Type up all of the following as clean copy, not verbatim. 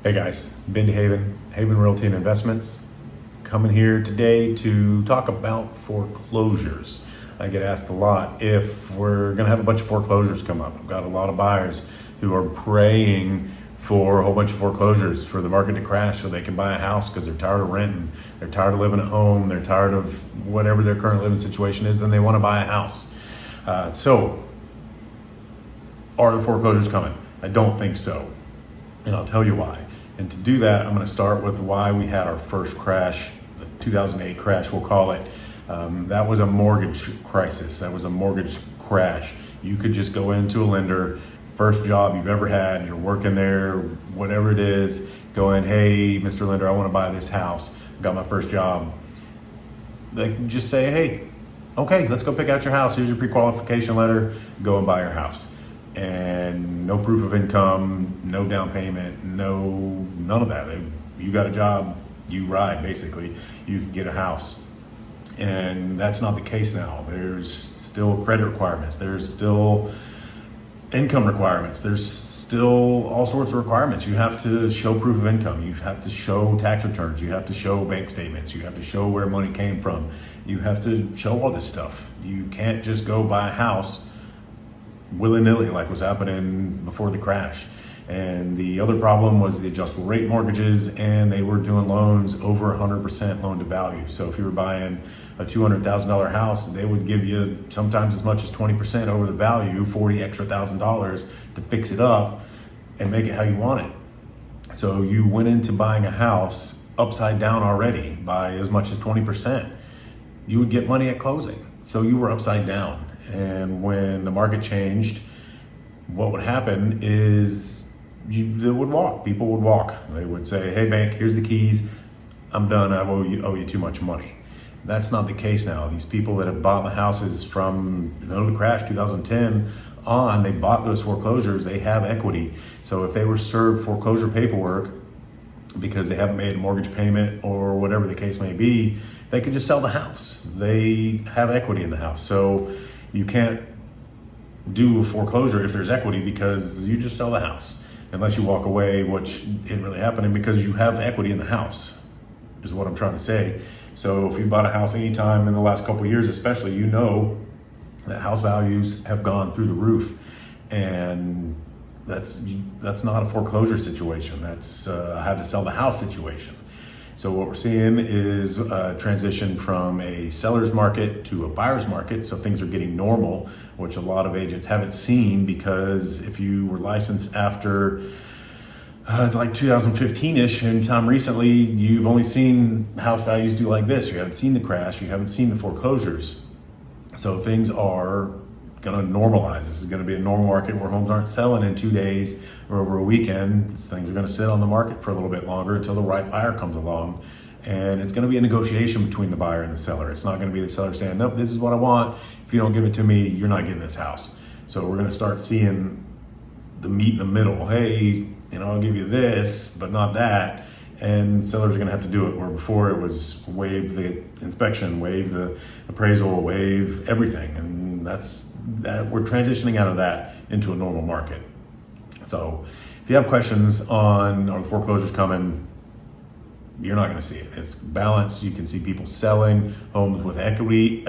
Hey guys, Ben to Haven Realty and Investments. Coming here today to talk about foreclosures. I get asked a lot if we're gonna have a bunch of foreclosures come up. I've got a lot of buyers who are praying for a whole bunch of foreclosures for the market to crash so they can buy a house because they're tired of renting, they're tired of living at home, they're tired of whatever their current living situation is, and they wanna buy a house. So, are the foreclosures coming? I don't think so, and I'll tell you why. And to do that, I'm going to start with why we had our first crash, the 2008 crash, we'll call it. That was a mortgage crisis. That was a mortgage crash. You could just go into a lender, first job you've ever had, you're working there, whatever it is, go in, hey, Mr. Lender, I want to buy this house. Got my first job. They can just say, hey, okay, let's go pick out your house. Here's your pre-qualification letter. Go and buy your house. And no proof of income, no down payment, none of that. You got a job, you ride basically, you can get a house. And that's not the case now. There's still credit requirements, there's still income requirements, there's still all sorts of requirements. You have to show proof of income, you have to show tax returns, you have to show bank statements, you have to show where money came from, you have to show all this stuff. You can't just go buy a house willy-nilly like was happening before the crash. And the other problem was the adjustable rate mortgages, and they were doing loans over 100% loan to value. So if you were buying a $200,000 house, they would give you sometimes as much as 20% over the value, $40,000 extra to fix it up and make it how you want it. So you went into buying a house upside down already by as much as 20%. You would get money at closing. So you were upside down. And when the market changed, what would happen is they would walk. People would walk. They would say, hey bank, here's the keys. I'm done. I owe you too much money. That's not the case now. These people that have bought the houses from the crash, 2010 on, they bought those foreclosures, they have equity. So if they were served foreclosure paperwork because they haven't made a mortgage payment or whatever the case may be, they could just sell the house. They have equity in the house. So you can't do a foreclosure if there's equity because you just sell the house unless you walk away, which isn't really happening because you have equity in the house, is what I'm trying to say. So if you bought a house anytime in the last couple of years, especially, you know that house values have gone through the roof, and that's not a foreclosure situation. That's I had to sell the house situation. So what we're seeing is a transition from a seller's market to a buyer's market. So things are getting normal, which a lot of agents haven't seen, because if you were licensed after like 2015-ish, anytime recently, you've only seen house values do like this. You haven't seen the crash, you haven't seen the foreclosures. So things are gonna normalize. This is gonna be a normal market where homes aren't selling in 2 days or over a weekend. Things are gonna sit on the market for a little bit longer until the right buyer comes along. And it's gonna be a negotiation between the buyer and the seller. It's not gonna be the seller saying, nope, this is what I want. If you don't give it to me, you're not getting this house. So we're gonna start seeing the meat in the middle. Hey, I'll give you this, but not that. And sellers are gonna have to do it, where before it was waive the inspection, waive the appraisal, waive everything. And that we're transitioning out of that into a normal market. So if you have questions on are the foreclosures coming, you're not gonna see it. It's balanced. You can see people selling homes with equity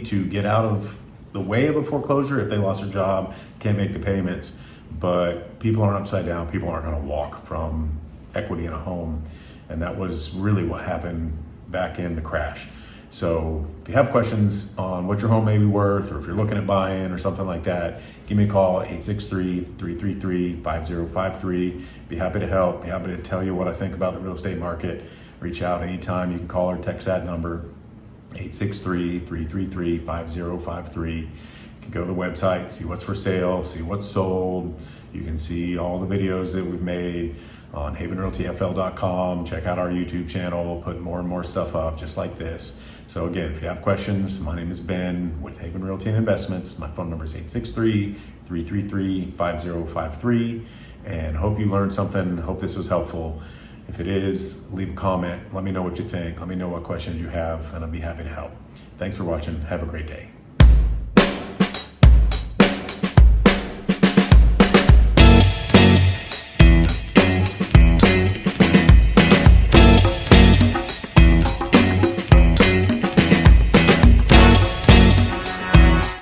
to get out of the way of a foreclosure if they lost their job, can't make the payments. But people aren't upside down. People aren't gonna walk from equity in a home. And that was really what happened back in the crash. So if you have questions on what your home may be worth, or if you're looking at buying or something like that, give me a call, 863-333-5053. Be happy to help, be happy to tell you what I think about the real estate market. Reach out anytime. You can call or text that number, 863-333-5053. You can go to the website, see what's for sale, see what's sold. You can see all the videos that we've made on havenrealtyfl.com. Check out our YouTube channel. We'll put more and more stuff up just like this. So again, if you have questions, my name is Ben with Haven Realty and Investments. My phone number is 863-333-5053. And hope you learned something. Hope this was helpful. If it is, leave a comment. Let me know what you think. Let me know what questions you have, and I'll be happy to help. Thanks for watching. Have a great day.